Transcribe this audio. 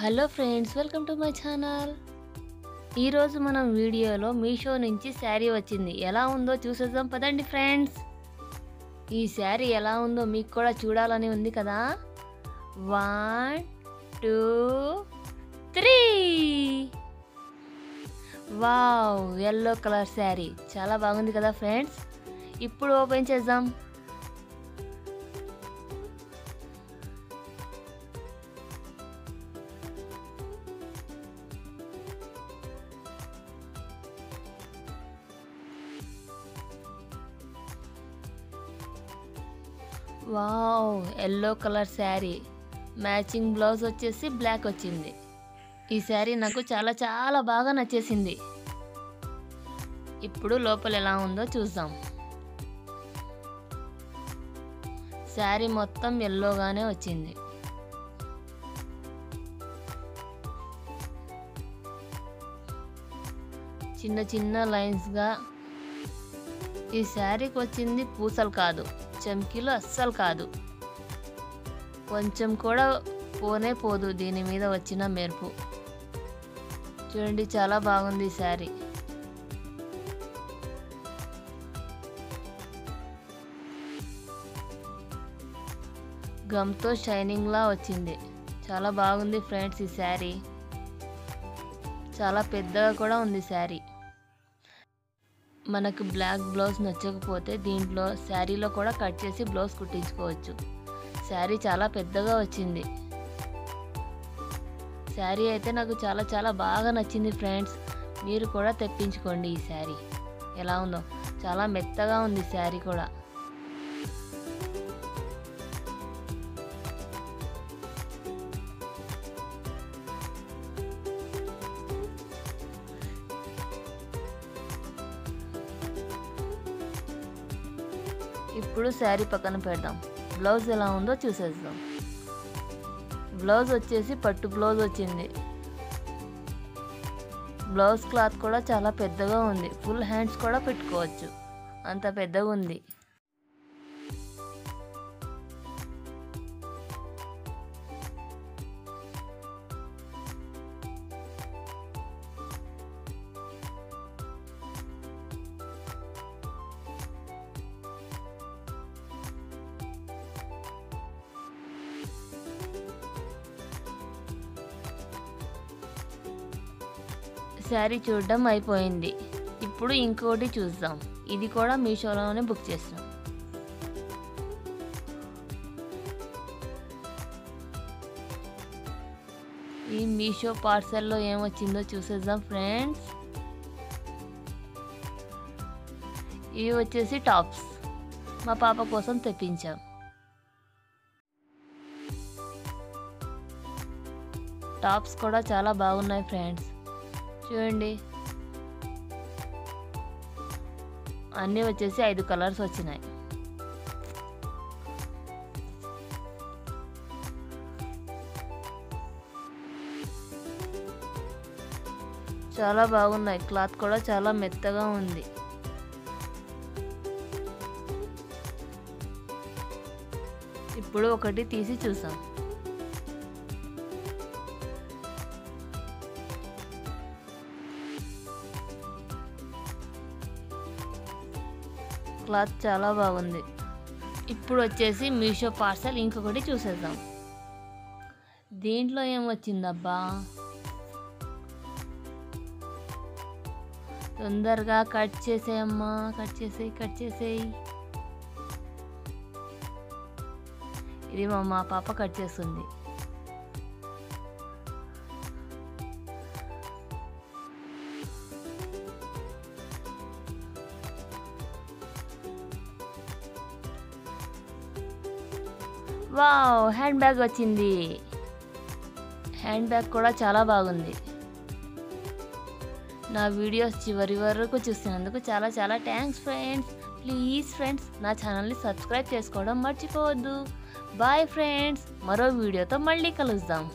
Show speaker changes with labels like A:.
A: Hello friends, welcome to my channel. ఈరోజు మనం వీడియోలో మీషో నుంచి శారీ వచ్చింది. ఎలా ఉందో చూసేద్దాం పదండి ఫ్రెండ్స్. ఈ శారీ ఎలా ఉందో మీకు కూడా చూడాలని ఉంది కదా. 1 2 3. వావ్, ఎల్లో కలర్ శారీ చాలా బాగుంది కదా ఫ్రెండ్స్. ఇప్పుడు ఓపెన్ చేద్దాం. Wow, yellow colour sari, matching blouse వచ్చేసి బ్లాక్ వచ్చింది. ఈ శారీ నాకు చాలా చాలా బాగా నచ్చేసింది. ఇప్పుడు లోపల ఎలా ఉందో చూద్దాం. శారీ మొత్తం ఎల్లోగానే వచ్చింది. చిన్న చిన్న లైన్స్గా. ఈ శారీకి వచ్చింది పూసలు కాదు, చమ్కీలు అస్సలు కాదు. కొంచెం కూడా పోనే పోదు దీని మీద వచ్చిన మెరుపు. చూడండి, చాలా బాగుంది శారీ. గమ్తో షైనింగ్లా వచ్చింది. చాలా బాగుంది ఫ్రెండ్స్ ఈ శారీ. చాలా పెద్దగా కూడా ఉంది శారీ. మనకు బ్లాక్ బ్లౌజ్ నచ్చకపోతే దీంట్లో శారీలో కూడా కట్ చేసి బ్లౌజ్ కుట్టించుకోవచ్చు. శారీ చాలా పెద్దగా వచ్చింది. శారీ అయితే నాకు చాలా చాలా బాగా నచ్చింది ఫ్రెండ్స్. మీరు కూడా తెప్పించుకోండి ఈ శారీ. ఎలా ఉందో, చాలా మెత్తగా ఉంది శారీ కూడా. ఇప్పుడు శారీ పక్కన పెడదాం. బ్లౌజ్ ఎలా ఉందో చూసేద్దాం. బ్లౌజ్ వచ్చేసి పట్టు బ్లౌజ్ వచ్చింది. బ్లౌజ్ క్లాత్ కూడా చాలా పెద్దగా ఉంది. ఫుల్ హ్యాండ్స్ కూడా పెట్టుకోవచ్చు, అంత పెద్దగా ఉంది. శారీ చూడడం అయిపోయింది. ఇప్పుడు ఇంకోటి చూద్దాం. ఇది కూడా మీషోలోనే బుక్ చేస్తాం. ఈ మీషో పార్సల్లో ఏమొచ్చిందో చూసేద్దాం ఫ్రెండ్స్. ఇవి వచ్చేసి టాప్స్, మా పాప కోసం తెప్పించాం. టాప్స్ కూడా చాలా బాగున్నాయి ఫ్రెండ్స్. చూడండి, అన్నీ వచ్చేసి 5 కలర్స్ వచ్చినాయి. చాలా బాగున్నాయి. క్లాత్ కూడా చాలా మెత్తగా ఉంది. ఇప్పుడు ఒకటి తీసి చూసాం. క్లాత్ చాలా బాగుంది. ఇప్పుడు వచ్చేసి మీషో పార్సల్ ఇంకొకటి చూసేద్దాం. దీంట్లో ఏమొచ్చిందబ్బా, తొందరగా కట్ చేసేయమ్మా, కట్ చేసేయి. ఇది మా పాప కట్ చేస్తుంది. వావ్, హ్యాండ్ బ్యాగ్ వచ్చింది. హ్యాండ్ బ్యాగ్ కూడా చాలా బాగుంది. నా వీడియోస్ చివరి వరకు చూసినందుకు చాలా చాలా థ్యాంక్స్ ఫ్రెండ్స్. ప్లీజ్ ఫ్రెండ్స్, నా ఛానల్ని సబ్స్క్రైబ్ చేసుకోవడం మర్చిపోవద్దు. బాయ్ ఫ్రెండ్స్, మరో వీడియోతో మళ్ళీ కలుద్దాం.